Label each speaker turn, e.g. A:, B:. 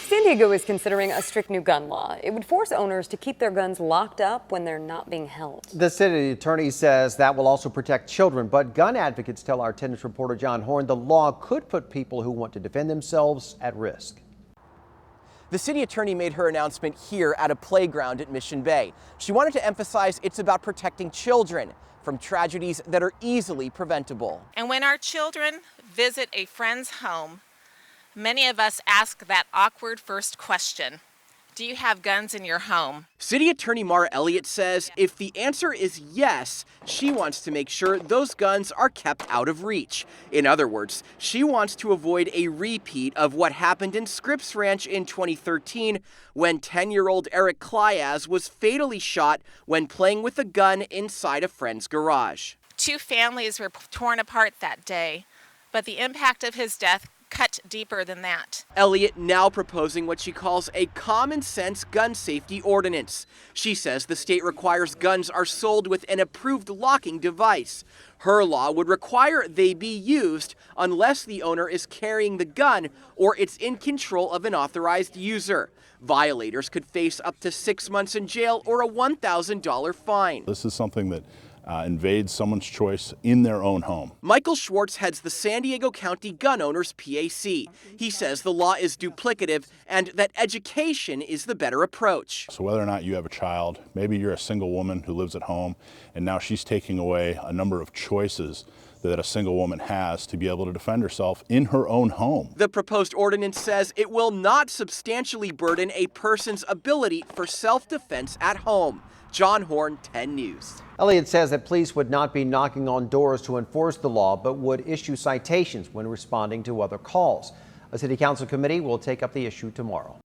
A: San Diego is considering a strict new gun law. It would force owners to keep their guns locked up when they're not being held.
B: The city attorney says that will also protect children, but gun advocates tell our 10 News reporter John Horn the law could put people who want to defend themselves at risk.
C: The city attorney made her announcement here at a playground at Mission Bay. She wanted to emphasize it's about protecting children from tragedies that are easily preventable.
D: And when our children visit a friend's home, many of us ask that awkward first question: do you have guns in your home?
C: City Attorney Mara Elliott says if the answer is yes, she wants to make sure those guns are kept out of reach. In other words, she wants to avoid a repeat of what happened in Scripps Ranch in 2013 when 10-year-old Eric Cliaz was fatally shot when playing with a gun inside a friend's garage.
D: 2 families were torn apart that day, but the impact of his death cut deeper than that.
C: Elliott now proposing what she calls a common sense gun safety ordinance. She says the state requires guns are sold with an approved locking device. Her law would require they be used unless the owner is carrying the gun or it's in control of an authorized user. Violators could face up to 6 months in jail or a $1,000 fine.
E: This is something that invades someone's choice in their own home.
C: Michael Schwartz heads the San Diego County Gun Owners PAC. He says the law is duplicative and that education is the better approach.
E: So whether or not you have a child, maybe you're a single woman who lives at home and now she's taking away a number of choices that a single woman has to be able to defend herself in her own home.
C: The proposed ordinance says it will not substantially burden a person's ability for self-defense at home. John Horn, 10 News.
B: Elliott says that police would not be knocking on doors to enforce the law, but would issue citations when responding to other calls. A city council committee will take up the issue tomorrow.